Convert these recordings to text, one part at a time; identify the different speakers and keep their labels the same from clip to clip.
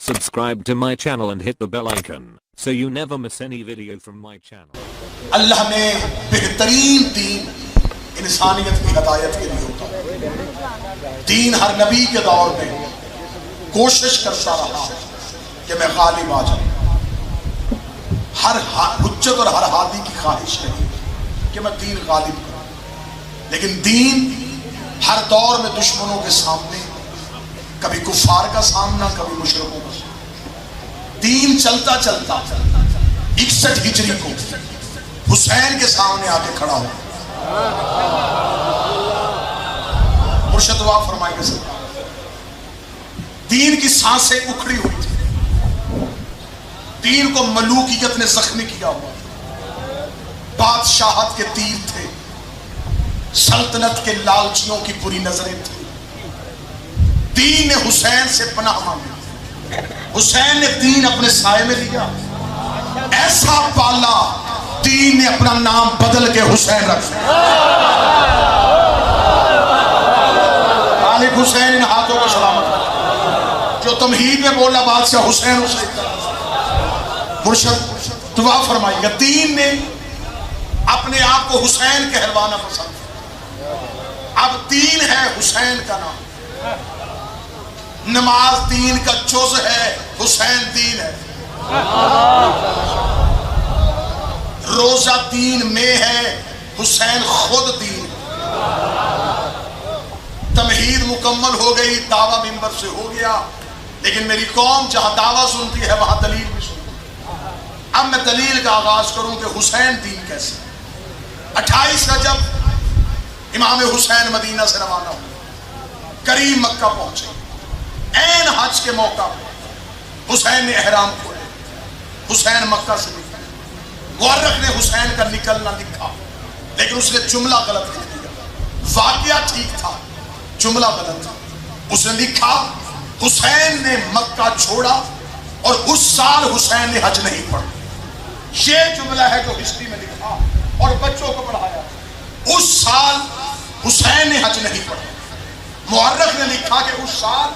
Speaker 1: Subscribe to my channel and hit the bell icon so you never miss any video from my channel.
Speaker 2: اللہ نے بہترین دین انسانیت کی ہدایت کے لیے ہوتا ہے. دین ہر نبی کے دور میں کوشش کرتا رہا کہ میں غالب آ جاؤں. ہر حجت اور ہر ہادی کی خواہش نہیں کہ میں دین غالب کروں، لیکن دین ہر دور میں دشمنوں کے سامنے، کبھی کفار کا سامنا، کبھی مشرکوں کا سامنا. دین چلتا چلتا 61 ہجری کو حسین کے سامنے آ کے کھڑا ہو. مرشد دعا فرمائے گا سر. دین کی سانسیں اکھڑی ہوئی تھی، دین کو ملوکیت نے زخمی کیا ہوا، بادشاہت کے تیر تھے، سلطنت کے لالچیوں کی بری نظریں تھیں. دین نے حسین سے پناہ مانگی، حسین نے دین اپنے سائے میں لیا، ایسا پالا دین نے اپنا نام بدل کے حسین رکھ دیا. غالب حسین ان ہاتھوں کو سلامت رکھ جو تمہید میں بولا بادشاہ حسین حسین. مرشد دعا فرمائی گا. دین نے اپنے آپ کو حسین کہلوانا پسند کیا. اب دین ہے حسین کا نام. نماز دین کا جز ہے، حسین دین ہے. روزہ دین میں ہے، حسین خود دین ہے. تمہید مکمل ہو گئی، دعویٰ منبر سے ہو گیا، لیکن میری قوم جہاں دعویٰ سنتی ہے وہاں دلیل بھی سنتی ہے. اب میں دلیل کا آغاز کروں کہ حسین دین کیسے. 28 رجب امام حسین مدینہ سے روانہ ہوئے، قریب مکہ پہنچے. عین حج کے موقع پہ حسین نے احرام کھولے، حسین مکہ سے نکلے. مورخ نے حسین کا نکلنا لکھا، لیکن اس نے جملہ غلط لکھ دیا. واقعہ ٹھیک تھا، جملہ غلط تھا. اس نے لکھا حسین نے مکہ چھوڑا اور اس سال حسین نے حج نہیں پڑھا. یہ جملہ ہے جو ہسٹری میں لکھا اور بچوں کو پڑھایا. اس سال حسین نے حج نہیں پڑھا. مورخ نے لکھا کہ اس سال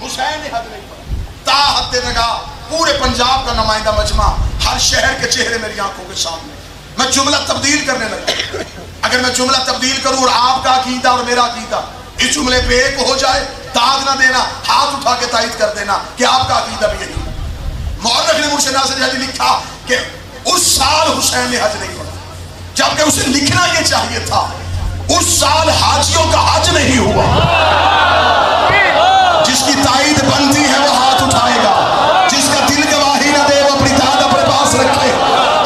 Speaker 2: حسین نے حج نہیں پڑھا. تا حد نگاہ پورے پنجاب کا نمائندہ مجمع، ہر شہر کے چہرے میری آنکھوں کے سامنے. میں جملہ تبدیل کرنے لگا. اگر میں جملہ تبدیل کروں اور آپ کا عقیدہ اور میرا عقیدہ اس جملے پہ ایک ہو جائے، داد نہ دینا، ہاتھ اٹھا کے تائید کر دینا کہ آپ کا عقیدہ بھی یہی ہے. مورخ نے مرشد ناصر حجی لکھا کہ اس سال حسین نے حج نہیں پڑھا، جبکہ اسے لکھنا یہ چاہیے تھا اس سال حاجیوں کا حج نہیں ہوا. جس کی تائید بنتی ہے وہ ہاتھ اٹھائے گا، جس کا دل گواہی نہ دے وہ اپنی داد اپنے پاس رکھے.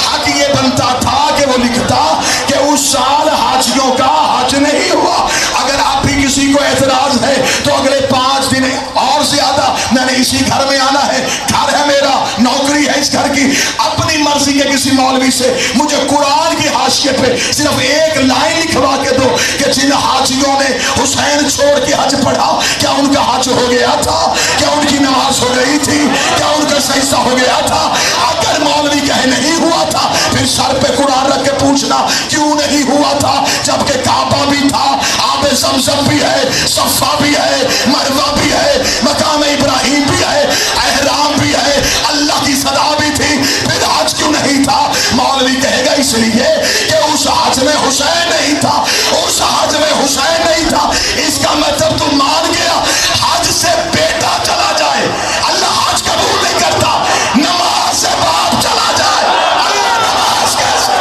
Speaker 2: حق یہ بنتا تھا کہ وہ لکھتا کہ اس سال حاجیوں کا حج نہیں ہوا. اگر آپ بھی کسی کو اعتراض ہے تو اگلے 5 دن اور زیادہ میں نے اسی گھر میں آنا ہے. گھر ہے میرا، نوکری ہے اس گھر کی. اپنی مرضی کے کسی مولوی سے مجھے قرآن کی حاشیے پہ صرف ایک لائن لکھوا کے دو کہ جن حاجیوں نے حسین چھوڑ کے حج پڑھا کیا ان کا حج ہو گیا تھا، کیا ان کی نماز ہو گئی تھی، کیا ان کا سجدہ ہو گیا تھا. اگر مولوی کہے نہیں ہوا تھا پھر سر پہ قرآن رکھ کے پوچھنا کیوں نہیں ہوا تھا، جبکہ کعبہ بھی تھا، آب زمزم بھی ہے، صفا بھی ہے، مروہ بھی ہے، مقام ابراہیم بھی ہے، احرام بھی ہے، اللہ کی صدا بھی تھی، پھر حج کیوں نہیں تھا. مولوی کہے گا اس لیے کہ اس حج میں حسین نہیں تھا، اس حج میں حسین نہیں تھا. اس کا مطلب تم مان گیا حج سے بیٹا چلا جائے اللہ حج قبول نہیں کرتا، نماز سے باپ چلا جائے اللہ نماز کیسے.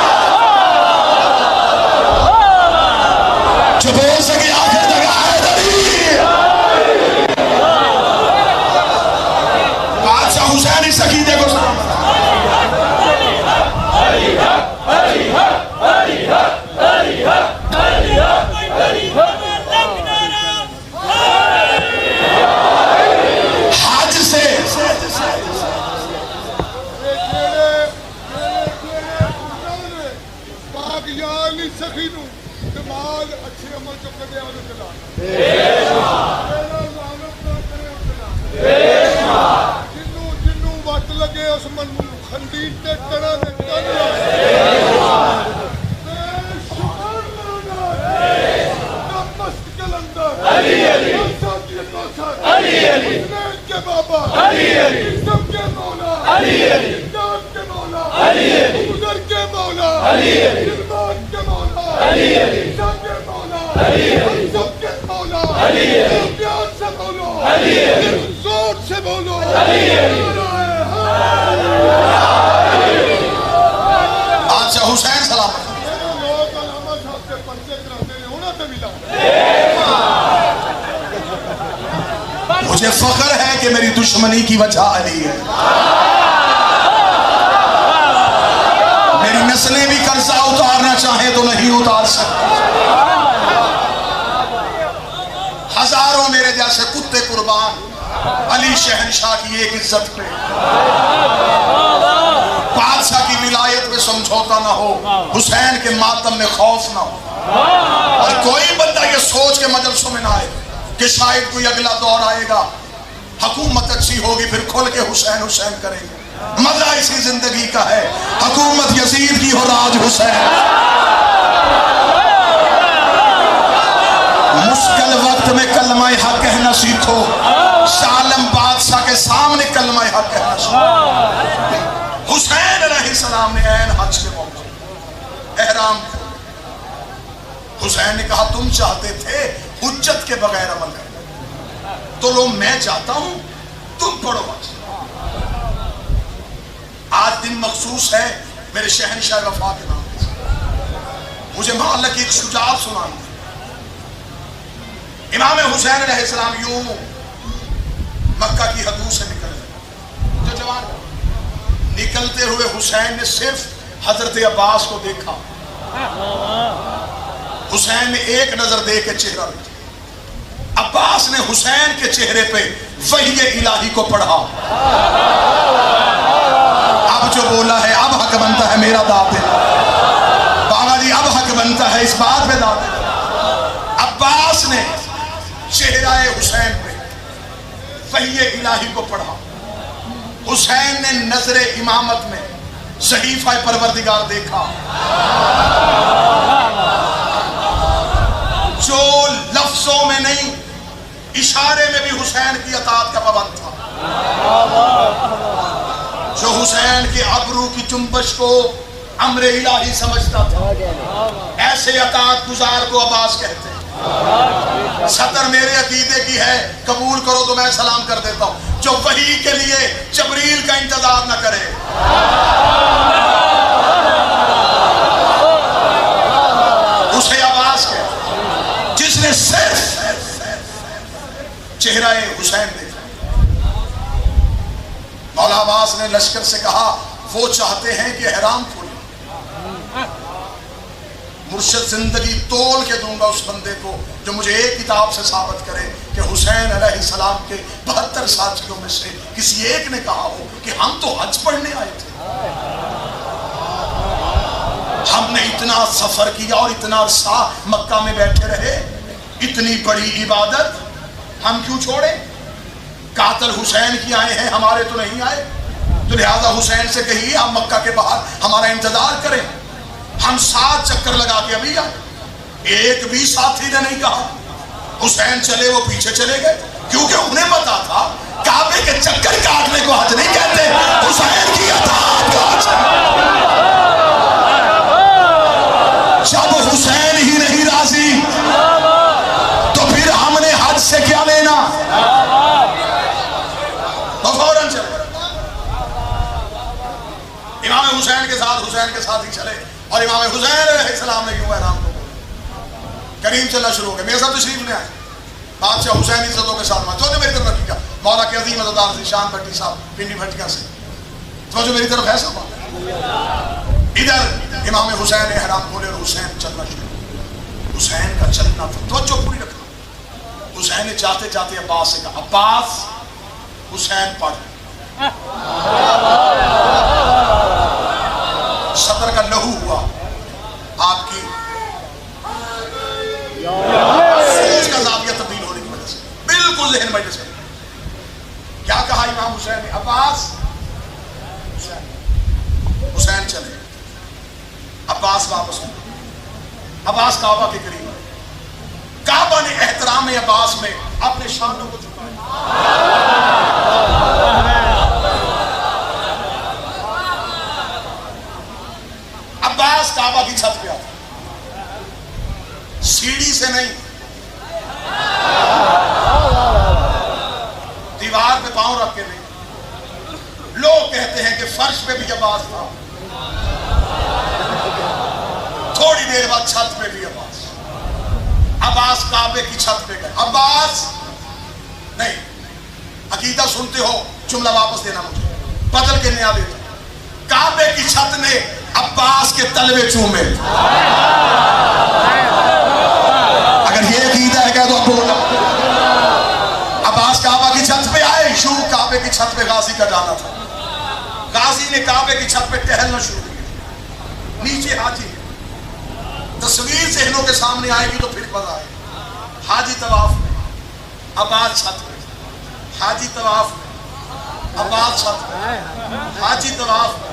Speaker 2: جو بول سکے آخر جگہ ہے دلیل. بادشاہ حسین اس عقیدے کو حج سے
Speaker 3: دماغ اچھے عمل جو کرے اور چلا جنوں وقت لگے اس من خندیر تے ٹڑا دے علی علی علی علی بابا سب کے مولا نام کے مولا گزر کے مولا علمان کے مولا سب کے مولا ہم سب کے مولا پیار سے بولو زور سے بولو
Speaker 2: بادشاہ حسین سلامت
Speaker 3: لوگ علامہ صاحب سے پرچے کراتے ہیں ہونا تو ملا
Speaker 2: مجھے فخر ہے کہ میری دشمنی کی وجہ علی ہے میری نسلیں بھی قرضہ اتارنا چاہیں تو نہیں اتار سکتی ہزاروں میرے جیسے کتے قربان علی شہنشاہ کی ایک عزت پہ بادشاہ کی ولایت پہ سمجھوتا نہ ہو حسین کے ماتم میں خوف نہ ہو اور کوئی بندہ یہ سوچ کے مجلسوں میں نہ آئے کہ شاید کوئی اگلا دور آئے گا حکومت اچھی ہوگی پھر کھل کے حسین حسین کریں گے مزہ اسی زندگی کا ہے حکومت یزید کی ہو راج حسین مشکل وقت میں کلمہ حق کہنا سیکھو سالم بادشاہ کے سامنے کلمہ حق کہنا سیکھو حسین علیہ السلام نے عین حج کے موقع احرام حسین نے کہا تم چاہتے تھے حجت کے بغیر عمل کرنا تو لو میں چاہتا ہوں تم پڑھو بس آج دن مخصوص ہے میرے شہنشاہ وفا کے نام سے مجھے معلق ایک شجاعت سنانا امام حسین علیہ السلام یوں مکہ کی حدود سے نکل گئے جو جوان نکلتے ہوئے حسین نے صرف حضرت عباس کو دیکھا حسین نے ایک نظر دے کے چہرہ دیکھا عباس نے حسین کے چہرے پہ وحی الہی کو پڑھا اب جو بولا ہے اب حق بنتا ہے میرا داد دینا بابا جی اب حق بنتا ہے اس بات پہ داد دینا عباس نے چہرہ حسین پہ وحی الہی کو پڑھا حسین نے نظر امامت میں صحیفہ پروردگار دیکھا جو لفظوں میں نہیں اشارے میں بھی حسین کی اطاعت کا پابند تھا جو حسین کے ابرو کی جنبش کو امر الہی سمجھتا تھا ایسے اطاعت گزار کو عباس کہتے ہیں صدر میرے عقیدے کی ہے قبول کرو تو میں سلام کر دیتا ہوں جو وحی کے لیے جبریل کا انتظار نہ کرے اسے عباس کہتے جس نے صرف چہرہ حسین دیکھا مولا عباس نے لشکر سے کہا وہ چاہتے ہیں کہ احرام کھولیں مرشد زندگی تول کے دوں گا اس بندے کو جو مجھے ایک کتاب سے ثابت کرے کہ حسین علیہ السلام کے 72 ساتھیوں میں سے کسی ایک نے کہا ہو کہ ہم تو حج پڑھنے آئے تھے ہم نے اتنا سفر کیا اور اتنا عرصہ مکہ میں بیٹھے رہے اتنی بڑی عبادت ہم کیوں چھوڑیں قاتل حسین کی آئے ہیں ہمارے تو نہیں آئے تو لہذا حسین سے کہیے ہم مکہ کے باہر ہمارا انتظار کریں ہم 7 چکر لگا کے ابھی آئے ایک بھی ساتھی نے نہیں کہا حسین چلے وہ پیچھے چلے گئے کیونکہ انہیں پتا تھا کعبے کے چکر کاٹنے کو حج نہیں کہتے حسین کی اطاعت کو حج جب حسین ہی نہیں راضی تو پھر ہم نے حج سے کیا لینا فوراً چلے امام حسین کے ساتھ ہی چلے اور امام حسین علیہ السلام نے کیوں احرام کو کریم چلنا شروع ہو گیا میرے ساتھ تشریف لے آئے بادشاہ حسین عزتوں کے ساتھ جو میری طرف رکھی گا مولا کے عظیم عزتدار شان بھٹی صاحب پنڈی بھٹیا سے جو میری طرف ہے سب ادھر امام حسین نے احرام کھولے اور حسین چلنا شروع حسین کا چلنا تھا توجہ پوری رکھنا حسین نے چاہتے چاہتے عباس سے کہا عباس حسین پڑھ صدر کا لہو ہوا آپ کی سوچ کا زاویہ تبدیل ہونے کی وجہ سے بالکل ذہن میں جیسے کیا کہا امام حسین نے عباس حسین چلے عباس واپس ہو عباس کعبہ کے قریب کعبہ نے احترام عباس میں اپنے شانوں کو جھکایا دیوار پہ پاؤں رکھ کے نہیں. لوگ کہتے ہیں کہ فرش پہ بھی عباس تھا, تھوڑی دیر بعد چھت پہ بھی عباس. عباس کعبے کی چھت پہ گئے. عباس نہیں, عقیدہ سنتے ہو, جملہ واپس دینا مجھے, بدل کے نیا دیتا. کعبے کی چھت نے عباس کے تلوے چومے. اگر یہ عقیدہ ہے کہ تو اب بولنا. عباس کعبہ کی چھت پہ آئے, یوں کعبے کی چھت پہ غازی کا جانا تھا. غازی نے کعبے کی چھت پہ ٹہلنا شروع کیا. نیچے حاجی, تصویر ذہنوں کے سامنے آئے گی تو پھر مزہ آئے. حاجی طواف میں, عباس چھت پہ. حاجی طواف میں, عباس چھت پہ. حاجی طواف میں,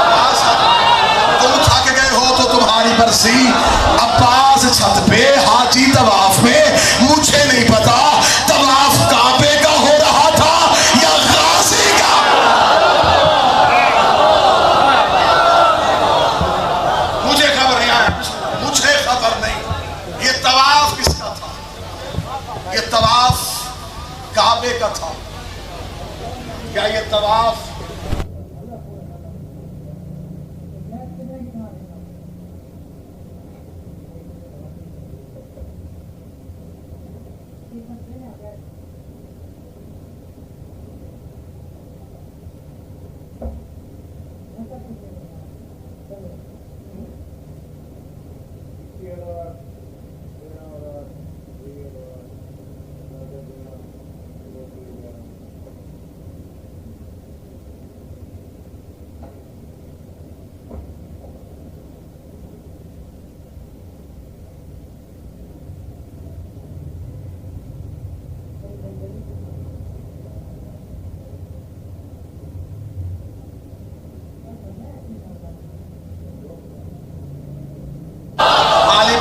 Speaker 2: عباس چھت پہ. تم تھک گئے ہو تو تمہاری برسی. عباس چھت پہ, حاجی طواف میں. مجھے نہیں پتا طواف کعبے کا ہو رہا تھا یا غازی کا. مجھے خبر نہیں ہے, مجھے خبر نہیں. یہ طواف کس کا تھا؟ یہ طواف کعبے کا تھا یا یہ طواف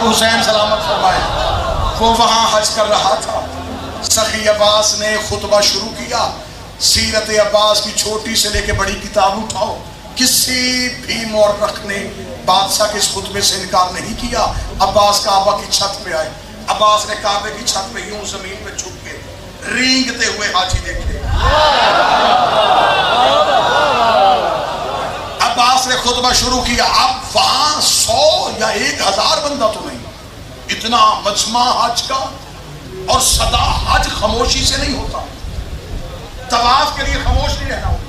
Speaker 2: حسین سلامت فرمائے. وہ وہاں حج کر رہا تھا. سخی عباس نے خطبہ شروع کیا. سیرت عباس کی چھوٹی سے لے کے بڑی کتاب اٹھاؤ, کسی بھی مورخ نے بادشاہ کے اس خطبے سے انکار نہیں کیا. عباس کعبہ کی چھت پہ آئے. عباس نے کعبے کی چھت پہ یوں زمین پہ چھپ کے رینگتے ہوئے حاجی دیکھے. عباس نے خطبہ شروع کیا. اب وہاں 100 یا 1000 بندہ تو نہیں, اتنا مجمع حج کا, اور صدا حج خاموشی سے نہیں ہوتا. طواف کے لیے خاموش نہیں رہنا ہوتا.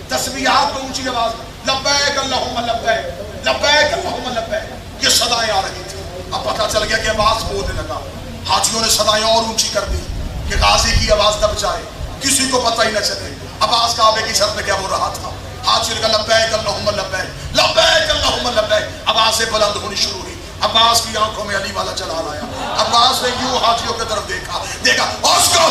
Speaker 2: تسبیحات کو اونچی آواز میں لبیک اللہم لبیک لبیک اللہم لبیک, یہ صدائیں آ رہی تھی. اب پتہ چل گیا کہ عباس بولنے لگا. حاجیوں نے صدائیں اور اونچی کر دی کہ غازی کی آواز دب جائے, کسی کو پتہ ہی نہ چلے. عباس کعبے کی چھت میں کیا ہو رہا تھا. حاجی نے کہا لبیک اللہم لبیک لبیک اللہم لبیک. آوازیں بلند ہونی شروع ہوئی. عباس کی آنکھوں میں علی والا جلال آیا. عباس نے یوں حاجیوں کی طرف دیکھا اس کو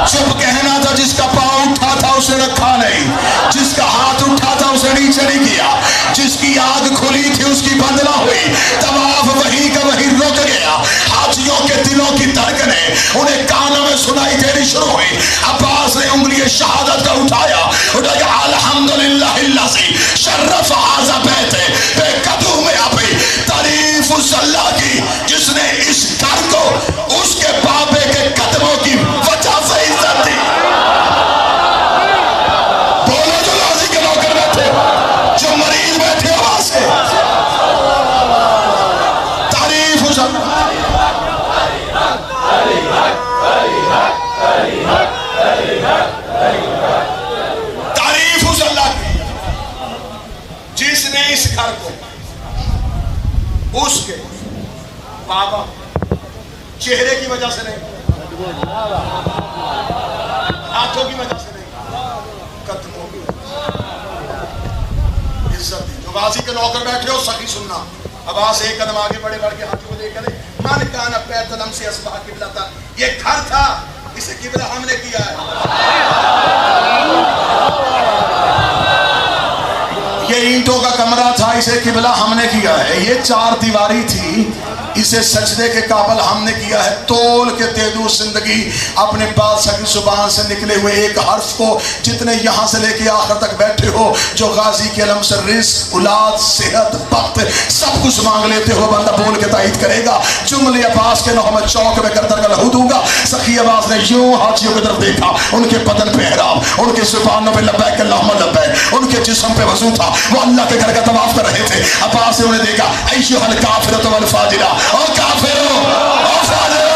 Speaker 2: چپ کہنا تھا. جس کا پاؤں اٹھا تھا اسے رکھا نہیں, جس کا ہاتھ اٹھا تھا اسے نیچے نہیں کیا, جس کی آگ کھلی تھی اس کی بند نہ ہوئی. طواف وہیں کا وہیں رک گیا. حاجیوں کے دلوں کی دھڑکنیں انہیں کانوں میں سنائی دینی شروع ہوئی. عباس نے انگلی شہادت کا اٹھایا, الحمدللہ الذی شرف ھذا بیت بے قدوم ابی. تعریف اس اللہ کی جس نے اس گھر کو اس کے بابے کے قدموں کی وجہ سے عزت دی. بولو جو غازی کے نوکر بیٹھے, جو مریض بیٹھے آواز سے تعریف اس اللہ. تعریف اس اللہ کی جس نے اس گھر کو اس کے بابا چہرے کی وجہ سے نہیں, ہاتھوں کی وجہ سے نہیں, قدموں کی وجہ سے عزت دی. جو غازی کے نوکر بیٹھے ہو سخی سننا. عباس ایک قدم آگے بڑے بڑھ کے ہاتھوں کو دیکھ کرے من کان بیت لمس اصبح قبلۃ. یہ گھر تھا, اسے قبلہ ہم نے کیا ہے. یہ اینٹوں کا کمرہ تھا, اسے قبلہ ہم نے کیا ہے. یہ 4 دیواری تھی, اسے سجدے کے قابل ہم نے کیا ہے. تول کے دے دوں زندگی اپنے بادشاہ کی زبان سے نکلے ہوئے ایک حرف کو. جتنے یہاں سے لے کے آخر تک بیٹھے ہو, جو غازی کے علم سے رزق, اولاد, صحت, وقت سب کچھ مانگ لیتے ہو, بندہ بول کے تائید کرے گا. جملے عباس کے نو میں چوک میں گردن کا لہو دوں گا. سخی عباس نے یوں حاجیوں کی طرف دیکھا, ان کے بدن پہ احرام, ان کے زبانوں پہ لبیک اللہم لبیک, ان کے جسم پہ وضو تھا, وہ اللہ کے گھر کا طواف کر رہے تھے. عباس نے انہیں دیکھا, ایھا الکافرۃ والفاجرہ, او کافرو او فاجرو,